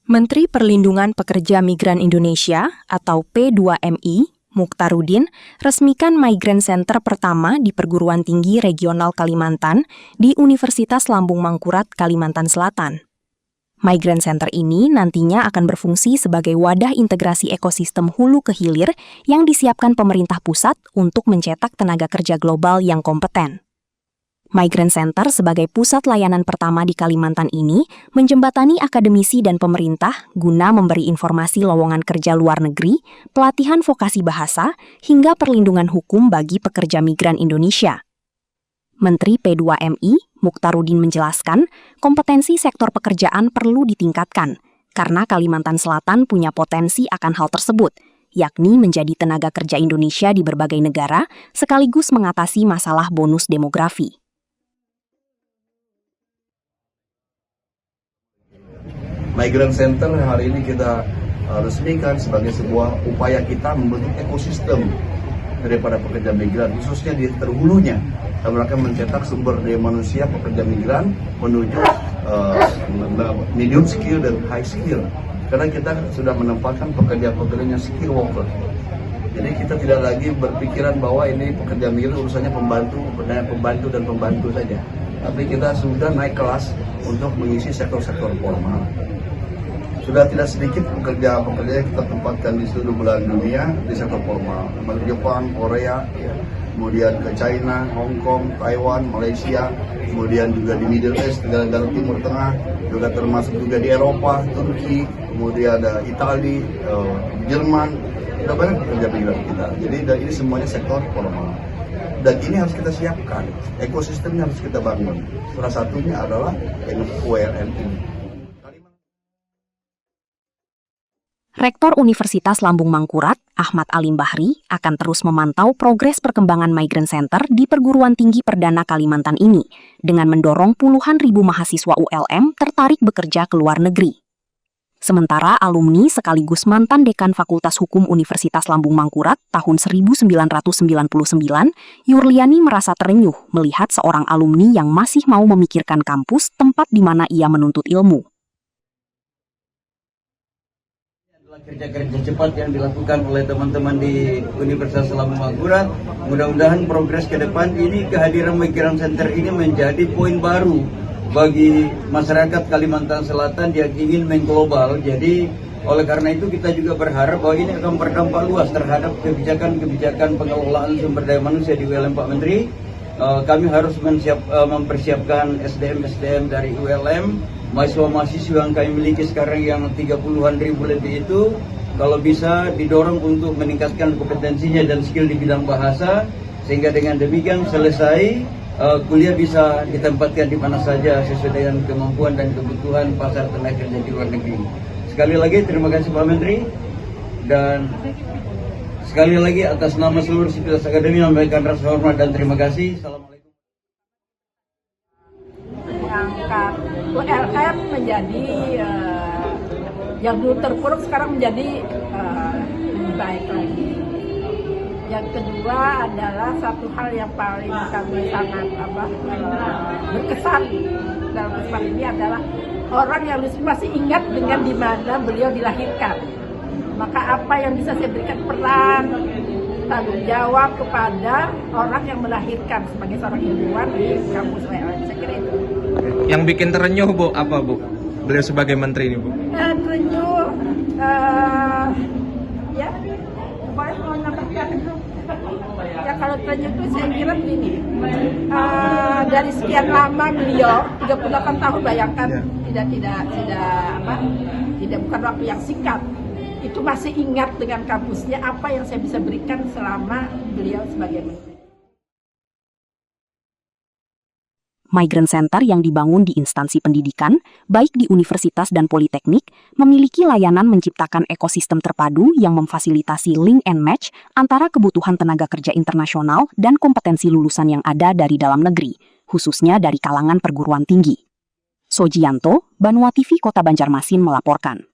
Menteri Perlindungan Pekerja Migran Indonesia atau P2MI, Mukhtarudin, resmikan Migrant Center pertama di Perguruan Tinggi Regional Kalimantan di Universitas Lambung Mangkurat, Kalimantan Selatan. Migrant Center ini nantinya akan berfungsi sebagai wadah integrasi ekosistem hulu ke hilir yang disiapkan pemerintah pusat untuk mencetak tenaga kerja global yang kompeten. Migrant Center sebagai pusat layanan pertama di Kalimantan ini menjembatani akademisi dan pemerintah guna memberi informasi lowongan kerja luar negeri, pelatihan vokasi bahasa, hingga perlindungan hukum bagi pekerja migran Indonesia. Menteri P2MI, Mukhtarudin menjelaskan, kompetensi sektor pekerjaan perlu ditingkatkan, karena Kalimantan Selatan punya potensi akan hal tersebut, yakni menjadi tenaga kerja Indonesia di berbagai negara, sekaligus mengatasi masalah bonus demografi. Migrant Center hari ini kita resmikan sebagai sebuah upaya kita membentuk ekosistem daripada pekerja migran, khususnya di terhulunya. Kita akan mencetak sumber daya manusia pekerja migran menuju medium skill dan high skill. Karena kita sudah menempatkan pekerja-pekerjanya skill worker. Jadi kita tidak lagi berpikiran bahwa ini pekerja migran urusannya pembantu saja. Tapi kita sudah naik kelas untuk mengisi sektor-sektor formal. Sudah tidak sedikit pekerja-pekerja yang kita tempatkan di seluruh belahan dunia di sektor formal, seperti Jepang, Korea, kemudian ke China, Hong Kong, Taiwan, Malaysia, kemudian juga di Middle East, negara-negara Timur Tengah, juga termasuk juga di Eropa, Turki, kemudian ada Italia, Jerman, sudah banyak pekerja migran kita. Jadi ini semuanya sektor formal. Dan ini harus kita siapkan, ekosistemnya harus kita bangun. Salah satunya adalah ULM ini. Rektor Universitas Lambung Mangkurat, Ahmad Alim Bahri, akan terus memantau progres perkembangan Migrant Center di Perguruan Tinggi Perdana Kalimantan ini, dengan mendorong puluhan ribu mahasiswa ULM tertarik bekerja ke luar negeri. Sementara alumni sekaligus mantan Dekan Fakultas Hukum Universitas Lambung Mangkurat tahun 1999, Yurliani merasa terenyuh melihat seorang alumni yang masih mau memikirkan kampus tempat di mana ia menuntut ilmu. Kerja-kerja cepat yang dilakukan oleh teman-teman di Universitas Lambung Mangkurat. Mudah-mudahan progres ke depan ini, kehadiran Migrant Center ini menjadi poin baru bagi masyarakat Kalimantan Selatan yang ingin mengglobal. Jadi oleh karena itu kita juga berharap bahwa ini akan berdampak luas terhadap kebijakan pengelolaan sumber daya manusia di ULM Pak Menteri. Kami harus mempersiapkan SDM dari ULM, mahasiswa-mahasiswa yang kami miliki sekarang yang 30-an ribu lebih itu, kalau bisa didorong untuk meningkatkan kompetensinya dan skill di bidang bahasa, sehingga dengan demikian selesai kuliah bisa ditempatkan di mana saja sesuai dengan kemampuan dan kebutuhan pasar tenaga kerja di luar negeri. Sekali lagi terima kasih Pak Menteri, dan sekali lagi atas nama seluruh sivitas akademi menyampaikan rasa hormat dan terima kasih. Assalamualaikum. Mengangkat ULM menjadi yang dulu terpuruk sekarang menjadi lebih baik lagi. Yang kedua adalah satu hal yang paling kami sangat berkesan dalam kesempatan ini adalah orang yang masih ingat dengan di mana beliau dilahirkan. Maka apa yang bisa saya berikan peran, tanggung jawab kepada orang yang melahirkan sebagai seorang ilmuwan di kampus ULM. Saya kira itu. Yang bikin terenyuh Bu, apa Bu? Beliau sebagai menteri ini Bu? Terenyuh, ya, boleh mau nambahkan. Ya kalau terenyuh itu saya kira begini, dari sekian lama beliau, 38 tahun bayangkan, tidak bukan waktu yang singkat. Itu masih ingat dengan kampusnya apa yang saya bisa berikan selama beliau sebagai menteri. Migrant Center yang dibangun di instansi pendidikan, baik di universitas dan politeknik, memiliki layanan menciptakan ekosistem terpadu yang memfasilitasi link and match antara kebutuhan tenaga kerja internasional dan kompetensi lulusan yang ada dari dalam negeri, khususnya dari kalangan perguruan tinggi. Sojianto, Banua TV Kota Banjarmasin melaporkan.